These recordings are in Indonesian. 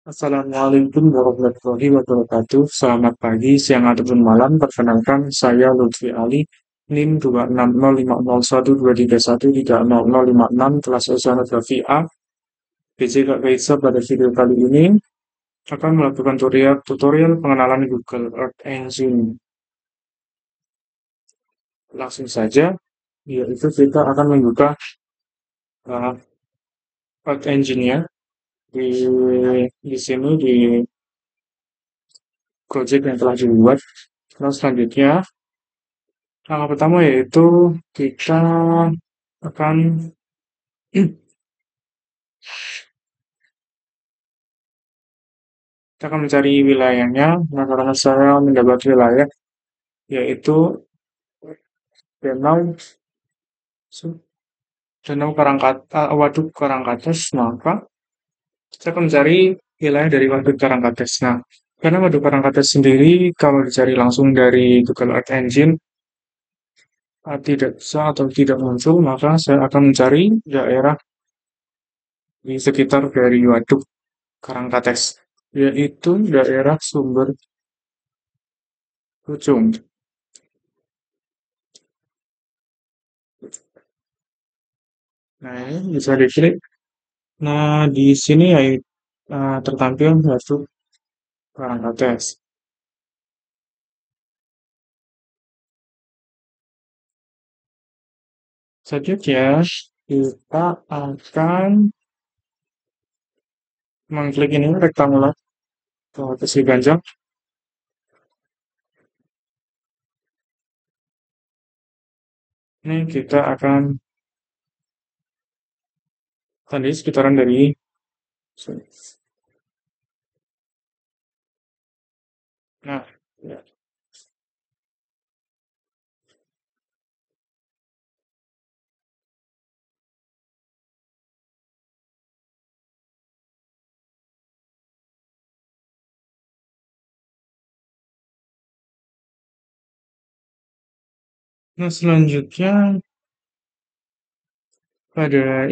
Assalamualaikum warahmatullahi wabarakatuh. Selamat pagi, siang, ataupun malam. Perkenalkan, saya Lutfi Ali, NIM 2605013130056, kelas Oceanografi A, BC Kak Kaisa. Pada video kali ini akan melakukan tutorial pengenalan Google Earth Engine. Langsung saja, yaitu kita akan membuka uh, Earth Engine-nya di sini di project yang telah dibuat. Terus selanjutnya, langkah pertama yaitu kita akan kita akan mencari wilayahnya. Nah, karena saya mendapat wilayah yaitu Danau Danau Waduk Karangkates, maka saya akan mencari wilayah dari Waduk Karangkates. Nah, karena Waduk Karangkates sendiri kalau dicari langsung dari Google Earth Engine tidak bisa atau tidak muncul, maka saya akan mencari daerah di sekitar dari Waduk Karangkates, yaitu daerah Sumber Pucung. Nah, ini bisa diklik. Nah, di sini ya tertampil Waduk Karangkates. Selanjutnya, kita akan mengklik ini rektangular posisi ganjang. Ini kita akan tadi sekitaran dari sini. Nah, ya. Nah, selanjutnya pada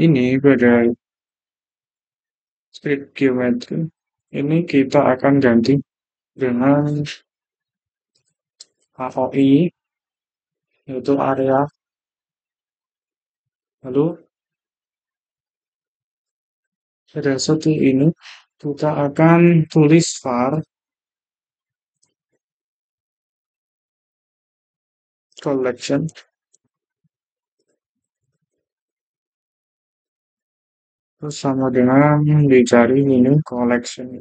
script geometry ini kita akan ganti dengan AOI, yaitu area. Lalu pada satu ini kita akan tulis var collection terus sama dengan dicari ini collection.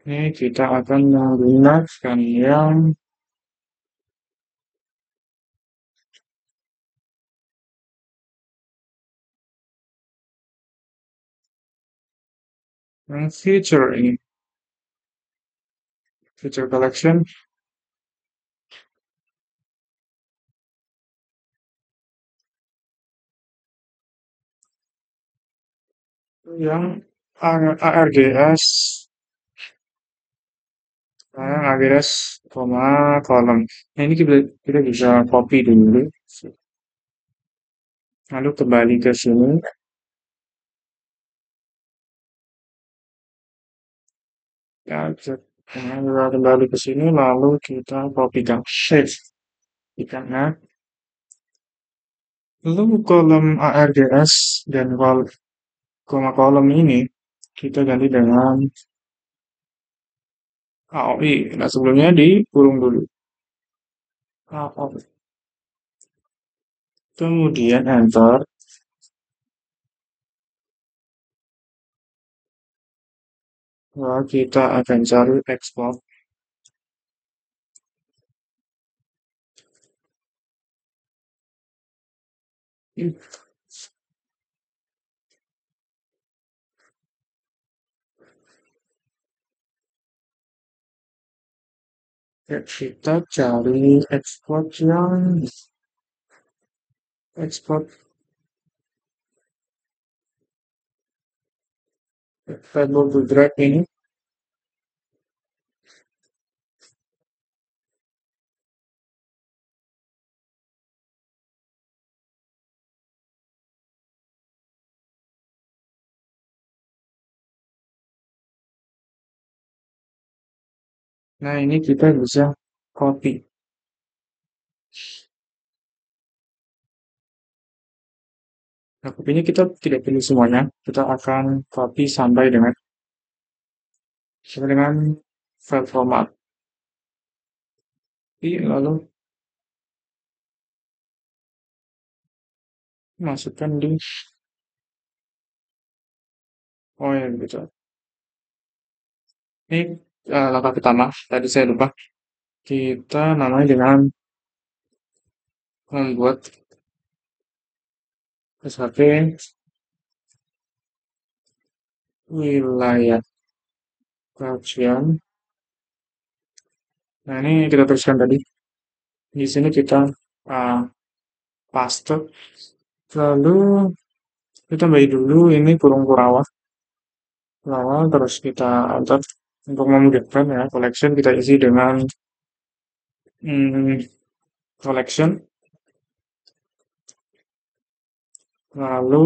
Ini kita akan menggunakan yang feature ini, feature collection yang ARGS, ARGS, kolom. Nah, ini kita bisa copy dulu, lalu kembali ke sini. Ya, kita kembali ke sini, lalu kita kopikan shape di kanan. Lalu kolom ARGS dan kolom ini kita ganti dengan AOI. Nah, sebelumnya dikurung dulu. AOI. Kemudian enter. Nah, kita akan cari export. Ya, kita cari export yang export table to drag ini. Nah, ini kita bisa copy. Nah, copy-nya kita tidak perlu semuanya. Kita akan copy sampai dengan file format. Lalu masukkan di, oh ya gitu. Ini langkah pertama, tadi saya lupa. Kita namanya dengan membuat SHP wilayah kajian. Nah, ini kita tuliskan tadi. Di sini kita uh, paste. Lalu kita tambahin dulu ini kurung Kurawa. Kurawa terus kita enter untuk memudahkan ya. Collection kita isi dengan hmm, collection. Lalu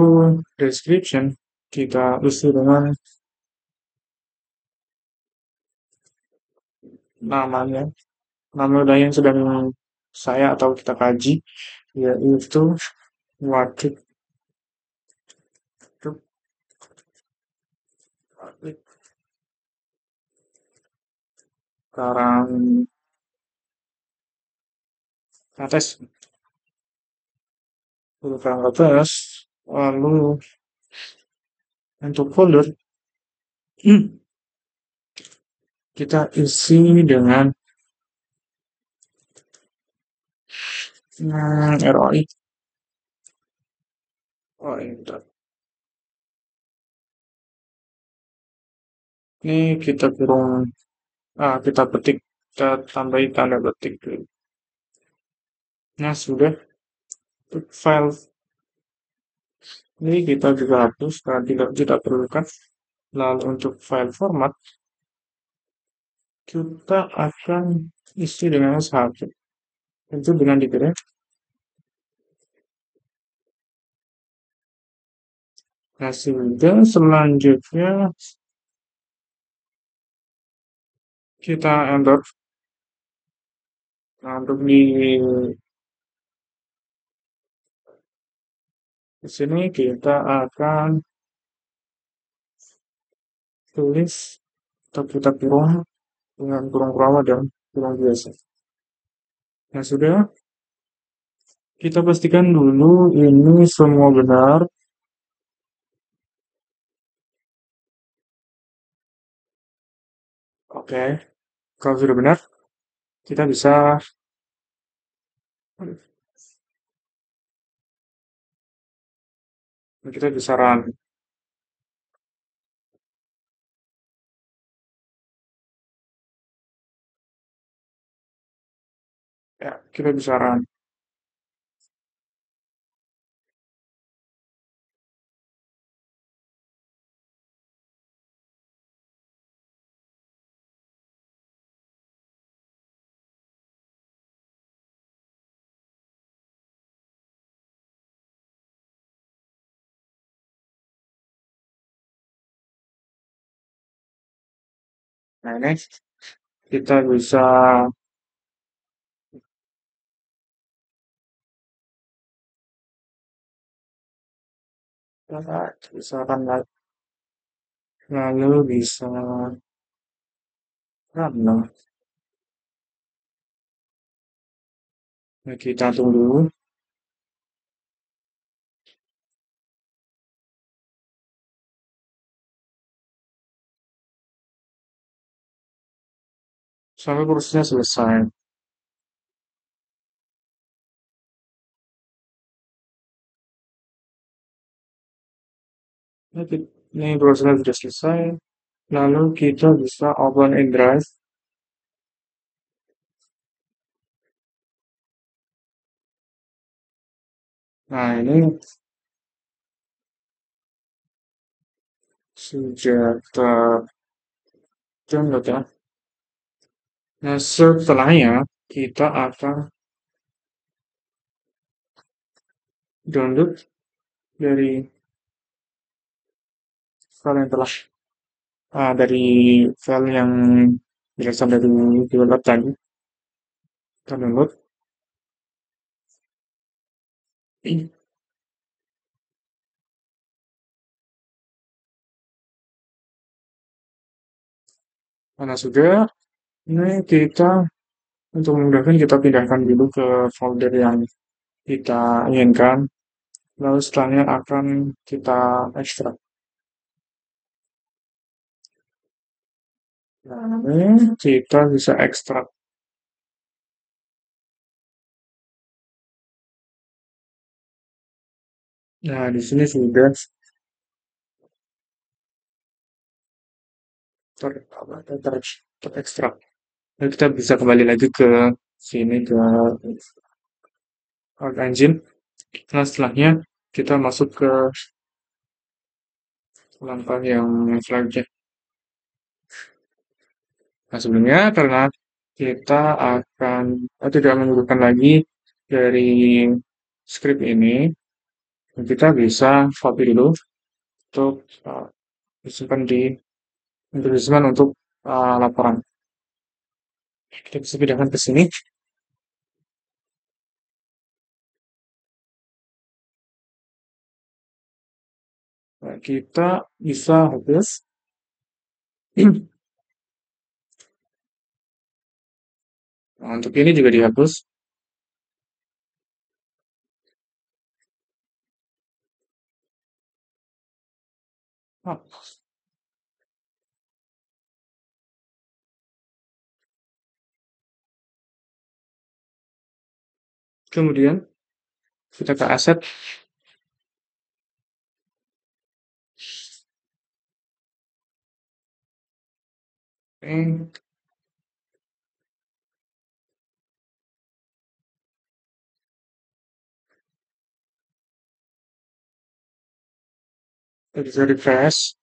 description kita isi dengan namanya. Nama wilayah yang sedang saya atau kita kaji yaitu Waduk Karang Ates, Karang Ates. Lalu untuk folder kita isi dengan ROI. Oh, ini kita kurung, kita petik, kita tambahin tanda petik dulu. Nah, sudah. Untuk file ini kita juga hapus karena tidak perlukan. Lalu untuk file format kita akan isi dengan satu. Tentu dengan detail. Nah, sudah selanjutnya kita enter. Nah, untuk di sini kita akan tulis atau kita kurung dengan kurung Kurawa dan kurung biasa. Nah, sudah. Kita pastikan dulu ini semua benar. Oke. Kalau sudah benar, kita bisa run. Ya, kita bisa run. Nah, ini kita bisa run lagi. Lalu bisa run. Nah, kita tunggu dulu sampai prosesnya selesai. Ini prosesnya sudah selesai. Lalu kita bisa open in Drive. Nah, ini sudah terdownload ya. Nah, setelahnya kita akan download dari file yang telah dari file yang Jelasan dari developer tadi, kita download. Mana sudah, ini kita untuk memudahkan kita pindahkan dulu ke folder yang kita inginkan. Lalu setelahnya akan kita ekstrak. Nah, ini kita bisa ekstrak. Nah, di sini sudah terekstrak. Lalu kita bisa kembali lagi ke sini ke Arc Engine. Nah, setelahnya kita masuk ke langkah yang selanjutnya. Nah, sebelumnya karena kita akan tidak menggunakan lagi dari script ini, kita bisa copy dulu untuk disimpan di untuk disimpan untuk laporan. Kita bisa pindahkan ke sini. Nah, kita bisa hapus. Nah, untuk ini juga dihapus. Nah, kemudian kita ke aset. Ini kita bisa refresh.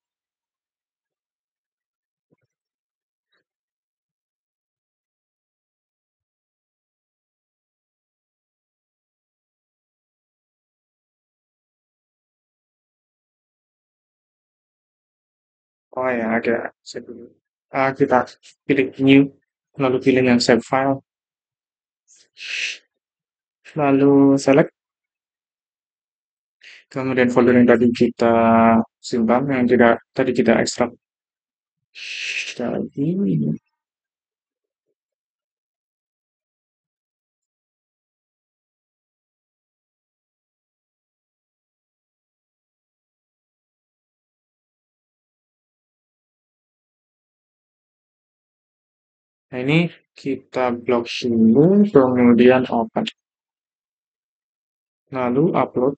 Oh ya, ada save dulu. Kita pilih new, lalu pilih yang save file, lalu select, kemudian folder yang tadi kita simpan, yang tidak tadi kita ekstrak. Jadi, nah ini kita blok dulu, kemudian open, lalu upload.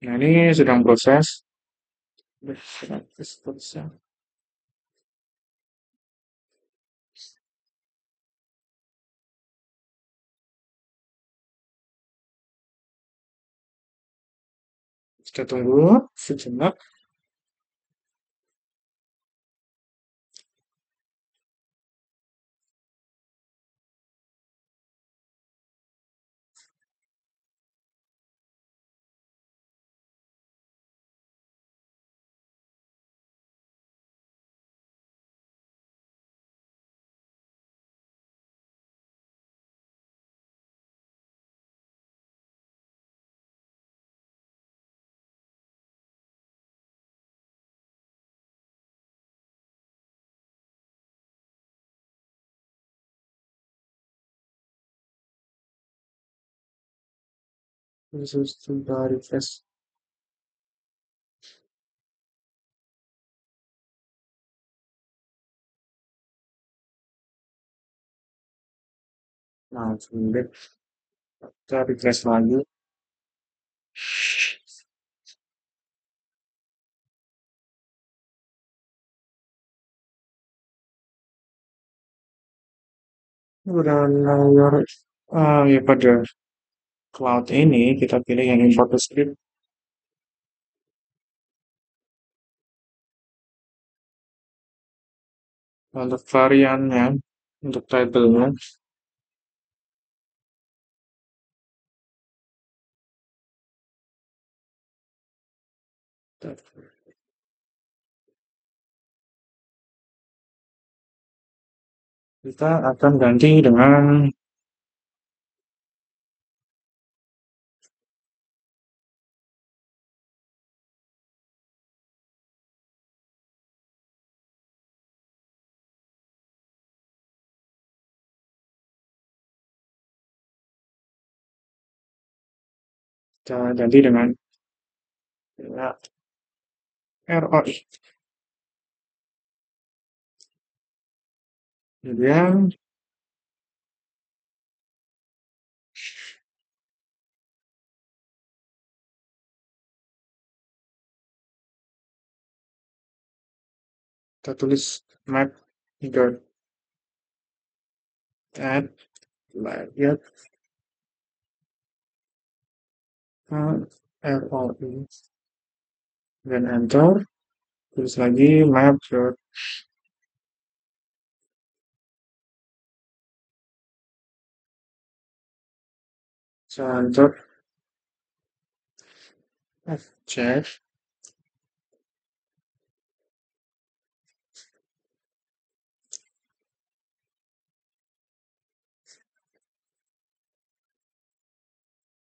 Nah ini sedang proses. Kita tunggu sejenak. Sudah refresh. Nah, kemudian kita refresh lagi. Udah layar ya pada cloud ini kita pilih yang import to script. Untuk variannya, untuk title-nya, Kita akan ganti dengan kita ganti dengan ya, ROI. Kemudian kita tulis map dot add layer ROI dan enter. Tulis lagi map dot center object.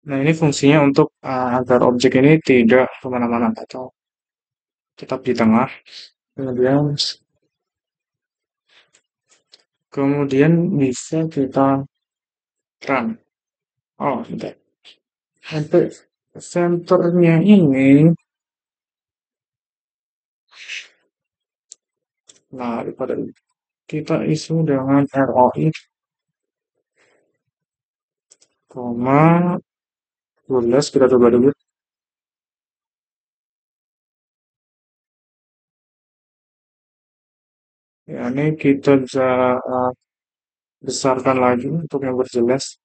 Nah, ini fungsinya untuk agar objek ini tidak kemana-mana atau tetap di tengah. Kemudian bisa kita run. Oh, tidak. Untuk senternya ini, nah daripada kita isi dengan ROI, koma 12 kita coba dulu. Ya, ini kita bisa besarkan lagi untuk yang berjelas.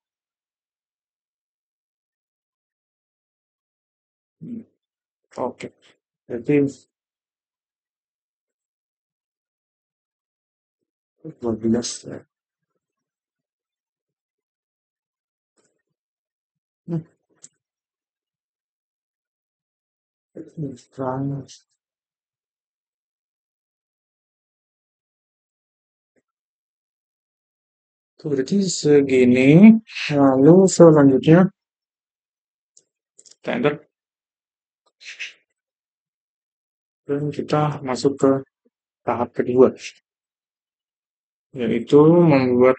Oke, jadi 12 ya. Hmm, Itu berarti segini, lalu selanjutnya kita enter dan kita masuk ke tahap kedua, yaitu membuat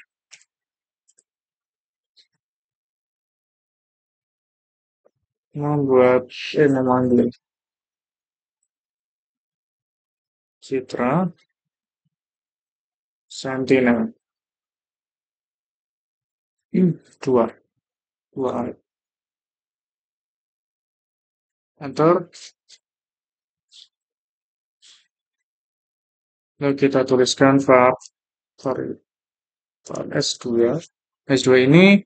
memanggil citra Sentinel. Dua, dua, enter. Lalu kita tuliskan sorry, var S2. S2 ini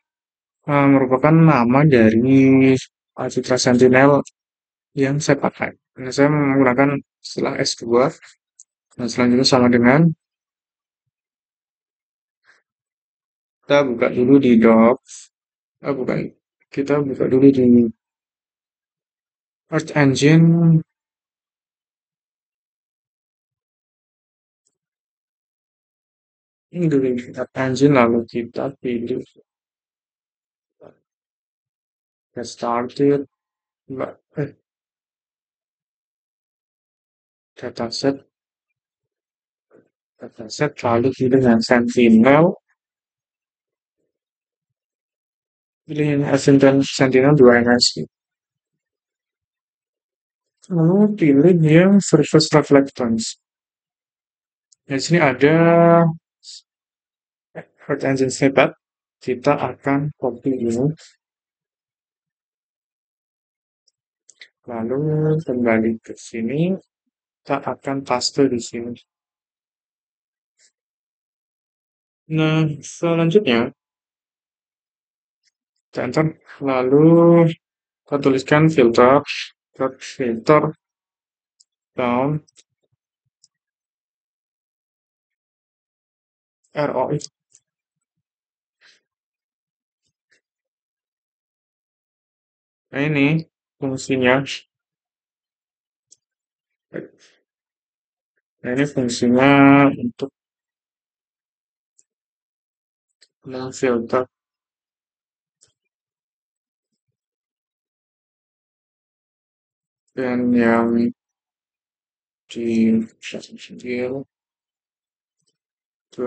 merupakan nama dari citra Sentinel yang saya pakai. Nah, saya menggunakan istilah S2. Dan selanjutnya sama dengan kita buka dulu di docs. Bukan. Kita buka dulu di Search Engine. Ini dulu Search Engine, lalu kita pilih get started. Dataset, lalu pilih yang Sentinel. Pilih yang Sentinel 2 MSI. Lalu pilih yang Surface Reflectance. Di sini ada Search Engine Snippet. Kita akan copy ini. Lalu kembali ke sini. Kita akan paste di sini. Nah, selanjutnya kita enter. Lalu kita tuliskan filter down ROI. Nah, ini fungsinya. Nah, ini fungsinya untuk memfilter dan yang di kecil ke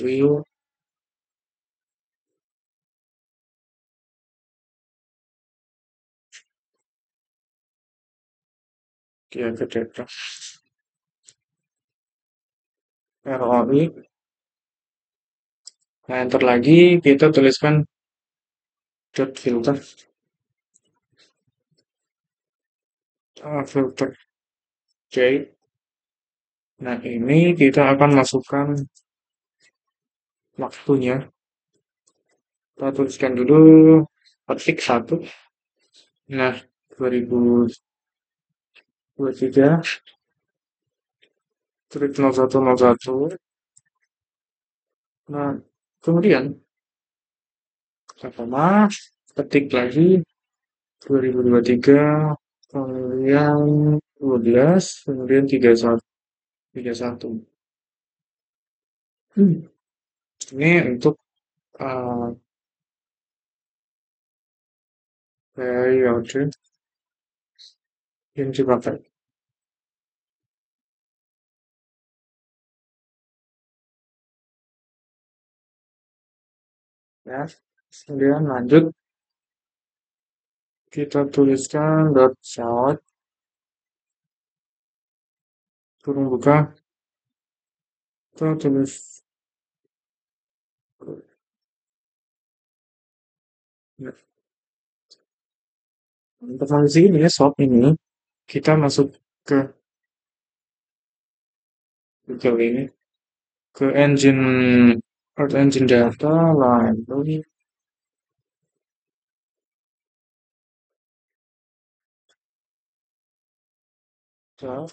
real dia ke data ROI. Nah, enter lagi kita tuliskan dot filter, filter J. Nah, ini kita akan masukkan waktunya. Kita tuliskan dulu petik 1. Nah, 2023 titik 0101. Nah, kemudian kita koma, ketik lagi 2023, kemudian 12, kemudian 31. 31. Ini untuk uh, periode yang dipakai. Ya, kemudian lanjut kita tuliskan dot short kurung buka, kita tulis ya, untuk fungsi ini short ini kita masuk ke Google ini, ke engine Earth Engine data, lalu kita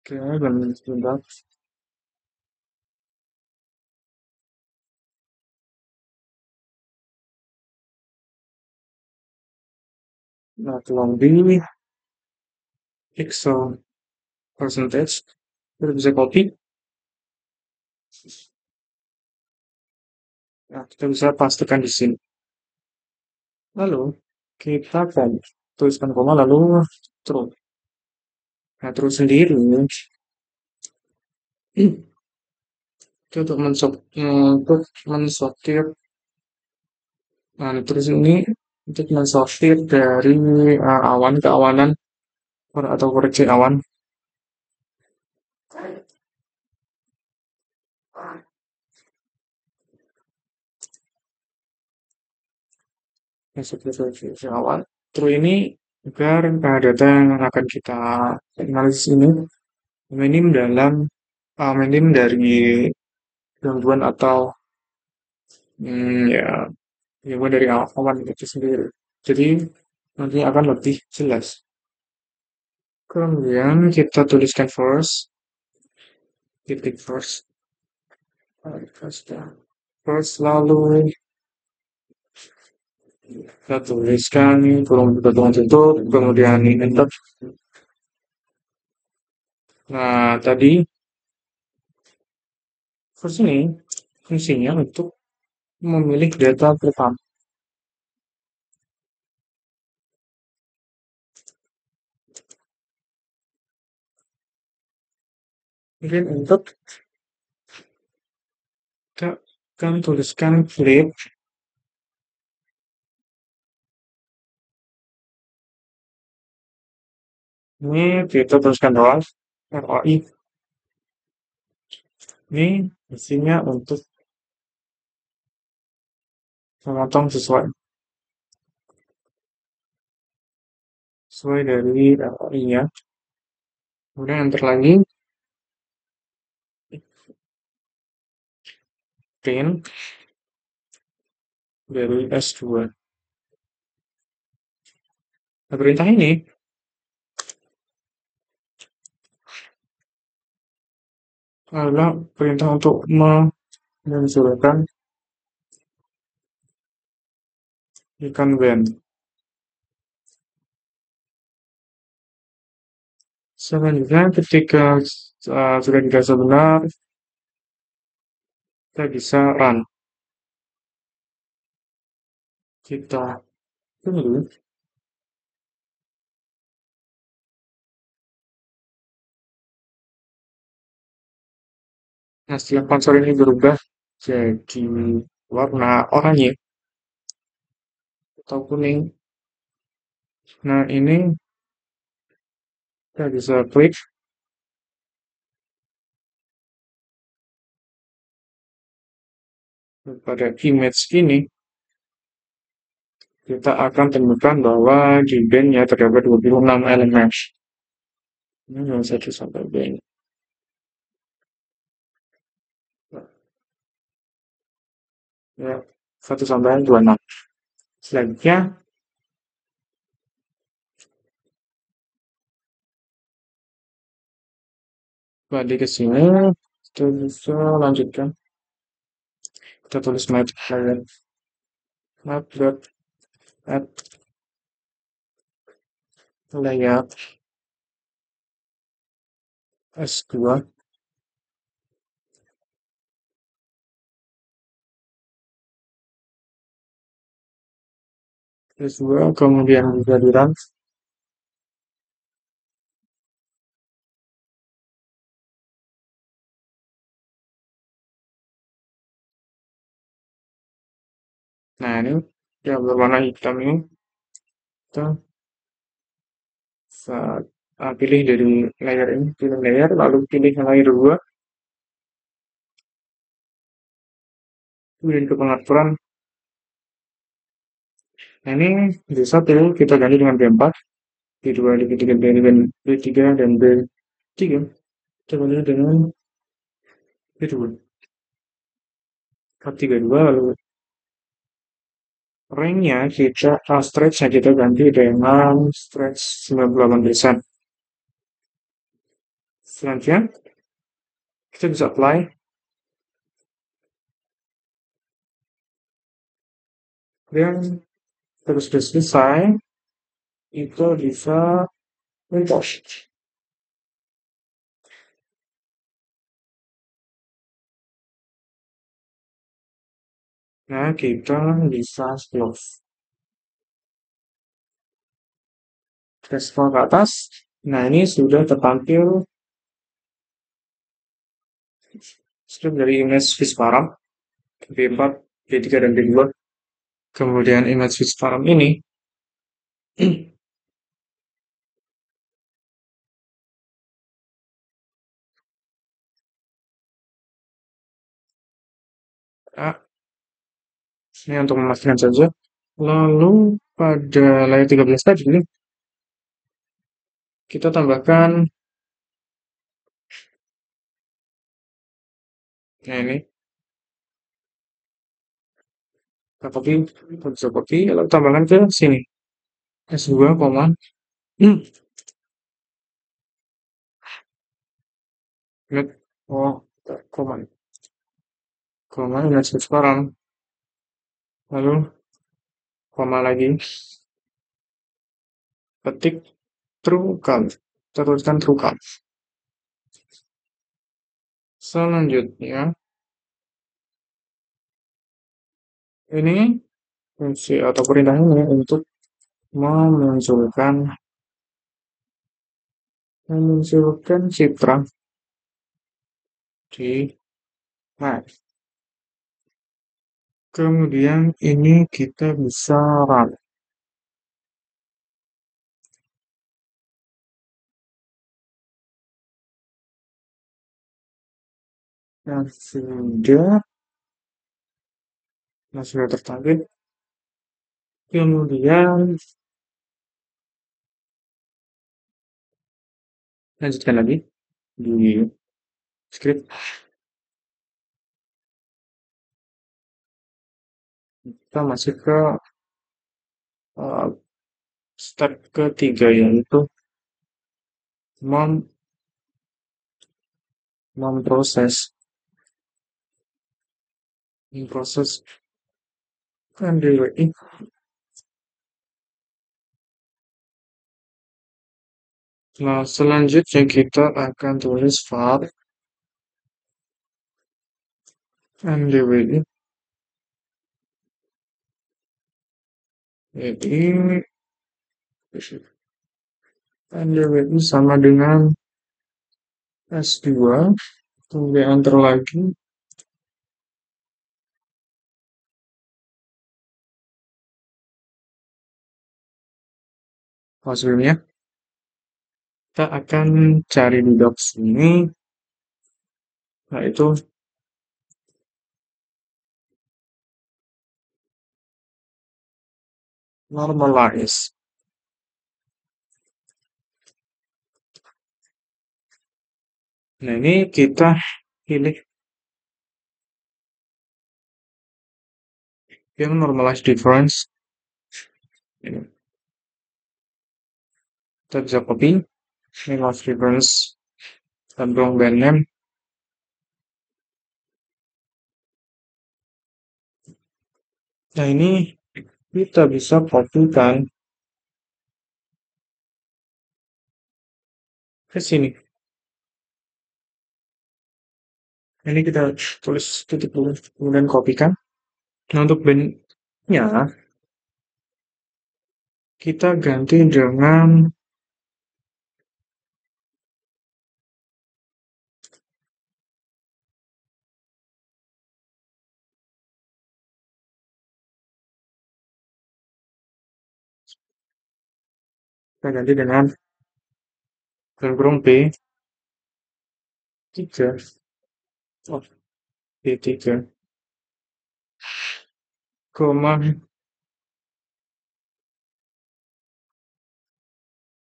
ke sebentar. Nah, tolong di Excel percentage, kita bisa copy. Nah, kita bisa pastikan di sini. Lalu kita tuliskan koma lalu terus. Nah, terus sendiri itu untuk mensortir. Nah, terus ini untuk mensortir dari awan ke awanan atau koreksi awan. Masuk ke koreksi awan. Terus ini agar data yang akan kita analisis ini minim minim dari gangguan atau ya gangguan dari awan itu sendiri. Jadi nanti akan lebih jelas. Kemudian kita tuliskan first, titik first, first lalu kita tuliskan kurung tutup, kemudian enter. Nah, tadi first ini fungsinya untuk memilih data pertama. Mungkin untuk kita akan tuliskan flip. Ini kita tuliskan ROI. Ini isinya untuk memotong sesuai dari ROI-nya. Kemudian enter lagi. print dari S2. Nah, perintah ini adalah perintah untuk menunjukkan ikan band. Selanjutnya, ketika sudah dirasa benar, kita bisa run. Kita tunggu. Nah, setelah konsol ini berubah jadi warna oranye atau kuning, nah ini kita bisa klik pada image ini, kita akan temukan bahwa di bandnya terdapat 26 elemen. Ini yang 1 sampai B. Ya, 1 sampai 26. Selanjutnya, balik ke sini, kita bisa lanjutkan. Kita tulis map.add layout S2. S2 kemudian bisa di run. Nah ini yang berwarna hitam ini kita saat pilih dari layer ini, pilih layer, lalu pilih yang layer 2, kemudian ke pengaturan. Nah ini bisa kita ganti dengan B4, B2, B3, B3 dan B3. Kita ganti dengan B2, K32, lalu range-nya kita, stretch-nya kita ganti dengan stretch 98%. Selanjutnya, kita bisa apply. Dan terus sudah selesai, itu bisa import. Nah, kita bisa close. Kita scroll ke atas. Nah, ini sudah tertampil strip dari image Fishparam B4, B3, dan B2. Kemudian image Fishparam ini ah, ini untuk memastikan saja. Lalu pada layar 13 tadi kita tambahkan, nah ini kita copy, kita bisa copy, lalu tambahkan ke sini S2, ingat, oh, command, image Fishparam, lalu koma lagi, ketik true color, kita tuliskan true color. Selanjutnya, ini fungsi atau perintah ini untuk memunculkan citra di map. Kemudian ini kita bisa run. Nah, sudah tertampil. Kemudian lanjutkan lagi di script. kita masih ke uh, step ketiga yaitu mem memproses memproses NDWI. Nah, selanjutnya kita akan tulis var NDWI. Jadi NDWI sama dengan S2, kemudian enter lagi. Hasilnya kita akan cari di docs ini, yaitu normalize. Nah, ini kita pilih yang normalize difference. Ini. Kita bisa copy normalize difference dan band name. Nah, ini kita bisa copykan ke sini. Ini kita tulis titik dulu, kemudian kopikan. Nah, untuk bandnya kita ganti dengan kita ganti dengan B3, oh, B3, koma,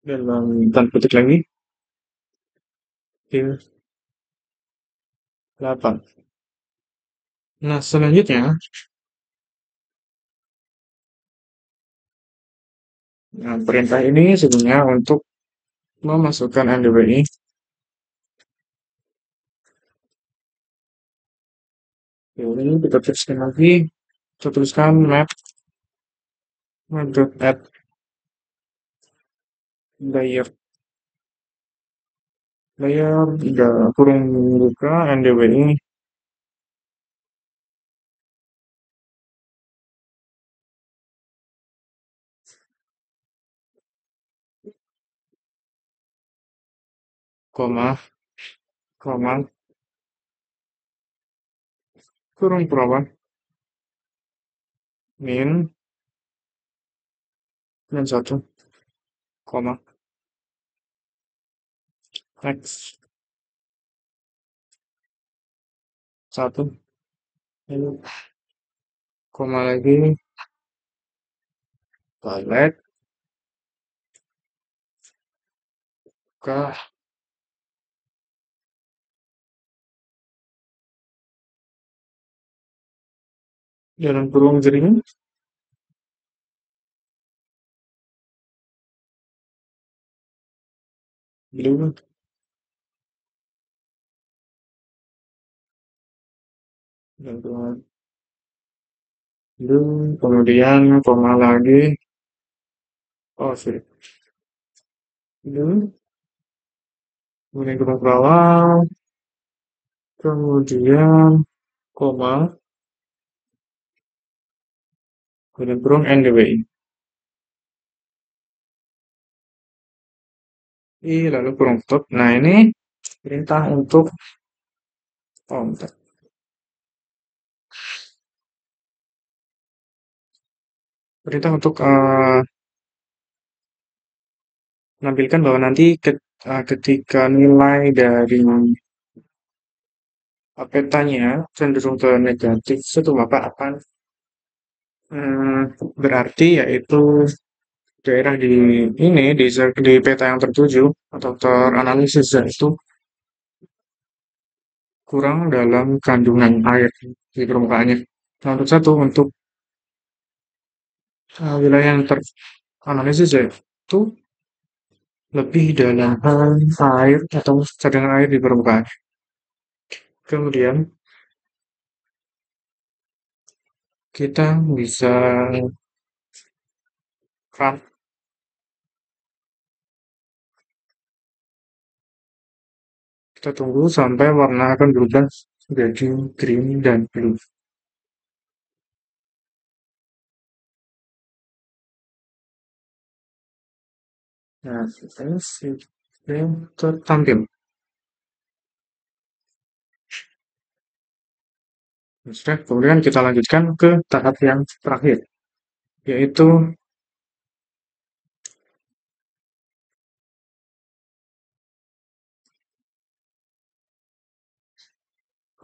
dalam tanda petik lagi, B8. Nah, selanjutnya, nah, perintah ini sebenarnya untuk memasukkan NDWI. Ini kita tuliskan lagi, kita tuliskan map.add layer tidak kurung buka NDWI, koma, koma, kurung perawan, min, dan 1, koma, x, 1, ini, koma lagi, balik, ke, dalam kurung jering, blue, dan kurung blue, kemudian koma lagi, oh sorry, blue, kemudian kurung perawan, kemudian koma, kemudian kurung NDWI. Lalu kurung tutup. Nah, ini perintah untuk oh, bentar. Perintah untuk menampilkan bahwa nanti ketika nilai dari petanya cenderung ke negatif, itu Bapak akan berarti yaitu daerah di ini di peta yang tertuju atau teranalisis itu kurang dalam kandungan air di permukaannya. Nah, untuk satu untuk wilayah yang teranalisis yaitu lebih dalaman air atau cadangan air di permukaan. Kemudian kita bisa run. Kita tunggu sampai warna akan berubah menjadi green dan blue. Nah, ini sudah tertampil. Sudah, kemudian kita lanjutkan ke tahap yang terakhir, yaitu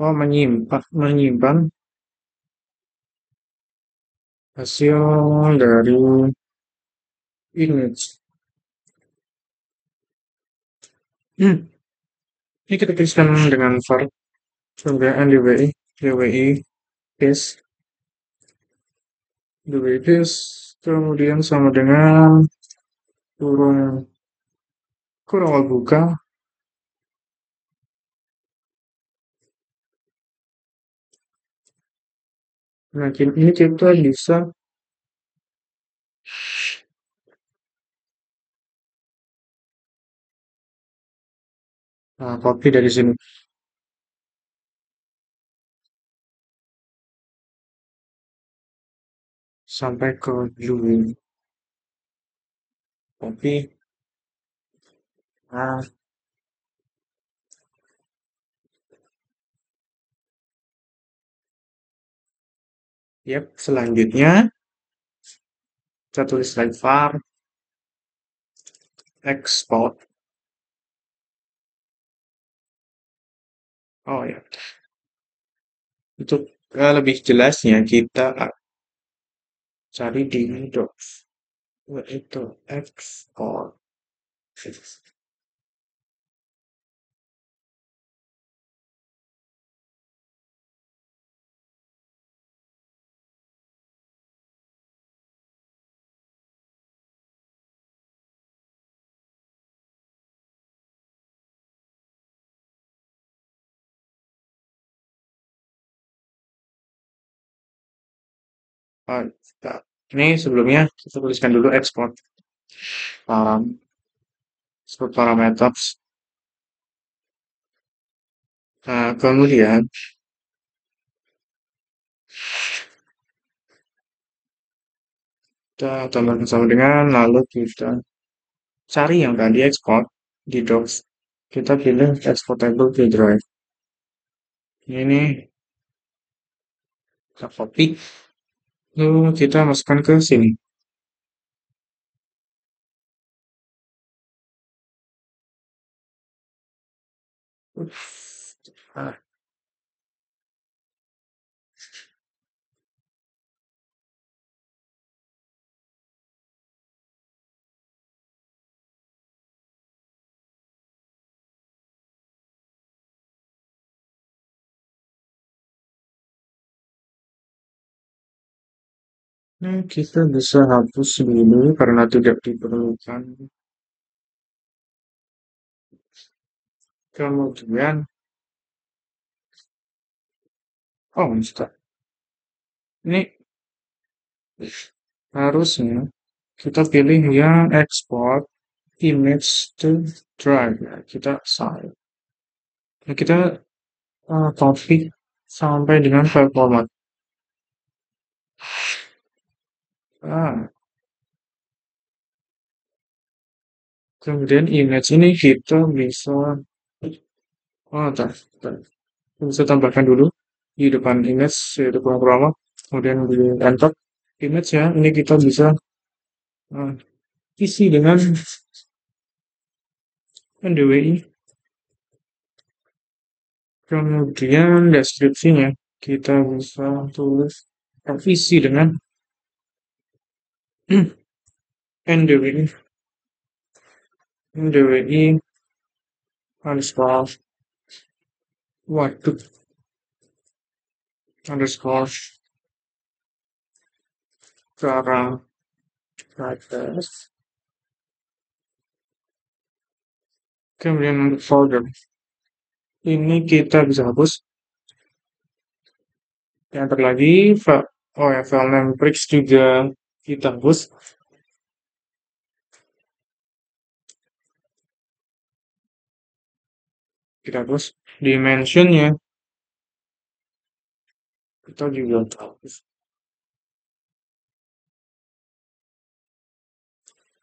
menyimpan hasil dari image. Ini kita tuliskan dengan var kemudian dwi paste dwi paste kemudian sama dengan kurung kurung buka. Nah, ini kita bisa copy dari sini sampai ke blue. Copy. Nah, yep, selanjutnya kita tulis lagi var export. Oh ya, untuk lebih jelasnya kita cari di docs, yaitu export. Ah, nah, ini sebelumnya kita tuliskan dulu export export parameters. Nah, kemudian kita tambahkan sama dengan lalu kita cari yang tadi export di docs. Kita pilih exportable ke drive. Ini kita copy. Lalu kita masukkan ke sini. Nah, kita bisa hapus dulu karena tidak diperlukan. Kemudian, oh, Mister. Ini harusnya kita pilih yang export image to drive. Ya, kita save. Nah, kita copy sampai dengan file format. Ah, kemudian image ini kita bisa, oh, bentar. Kita bisa tambahkan dulu di depan image, yaitu kurang pertama, kemudian di enter image ya, ini kita bisa uh, isi dengan NDWI, kemudian deskripsinya kita bisa tulis isi dengan NDWI underscore waduh underscore cara atas, kemudian untuk folder ini kita bisa hapus. Yang terlagi oh ya, file name prix juga kita hapus. Kita hapus dimensionnya, kita juga hapus.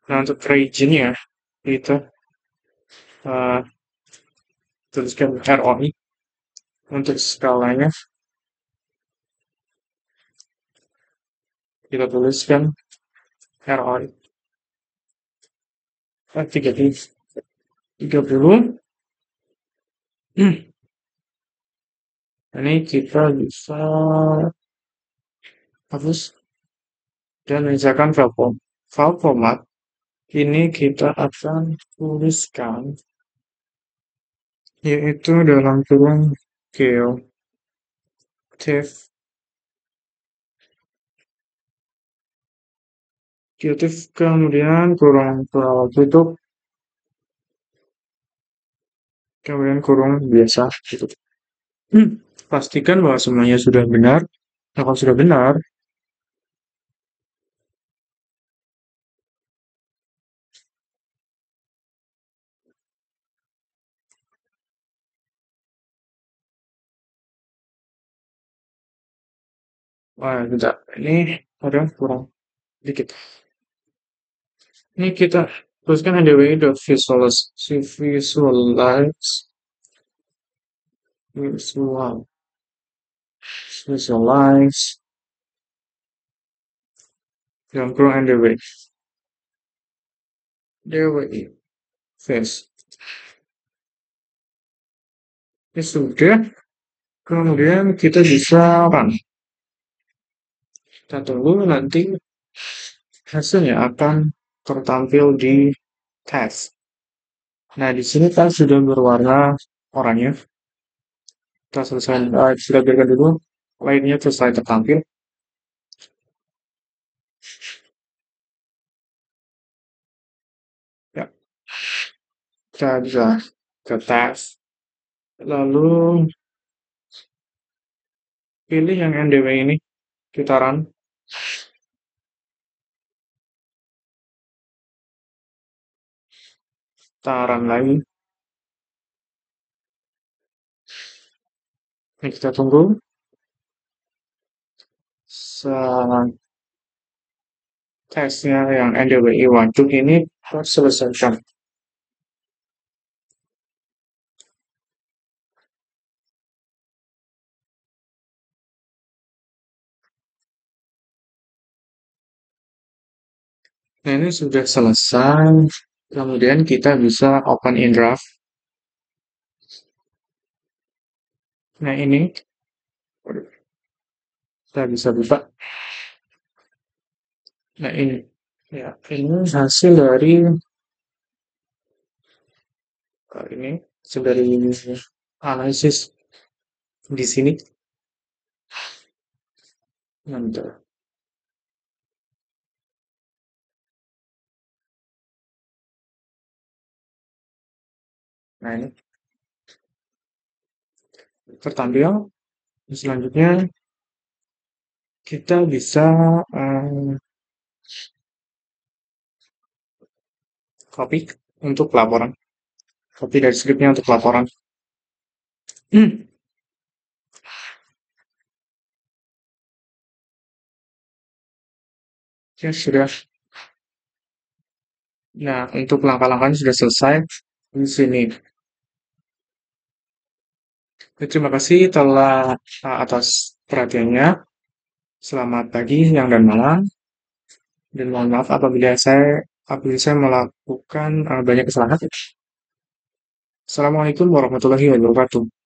Nah, untuk region-nya kita uh, tuliskan ROI. Untuk skalanya kita tuliskan ROI 30. Ini kita bisa hapus dan misalkan file format ini kita akan tuliskan yaitu dalam kurung Creative kemudian kurung tutup kemudian kurung biasa gitu. Pastikan bahwa semuanya sudah benar. Nah, kalau sudah benar, tidak. Ini ada kurang dikit. Ini kita teruskan ndwi.visualize visualize yang kurang ndwi face. Ini sudah. Kemudian kita bisa run. Kita tunggu nanti hasilnya akan tertampil di test. Nah, di sini kan sudah berwarna oranye. Kita selesai, sudah biarkan dulu. Lainnya selesai tertampil. Ya, kita bisa ke test. Lalu pilih yang NDW ini. Kita run. Kita run lagi. Ini kita tunggu. Tesnya yang NDWI wajib ini terselesaikan. Nah, ini sudah selesai. Kemudian kita bisa open in draft. Nah, ini kita bisa buka. Nah, ini ya, ini hasil dari analisis di sini. Nanti. Nah, ini tertampil. Selanjutnya kita bisa copy untuk laporan. Copy dari scriptnya untuk laporan. Ya, sudah. Nah, untuk langkah-langkahnya sudah selesai di sini. Terima kasih telah atas perhatiannya. Selamat pagi, siang, dan malam. Dan mohon maaf apabila saya melakukan banyak kesalahan. Assalamualaikum warahmatullahi wabarakatuh.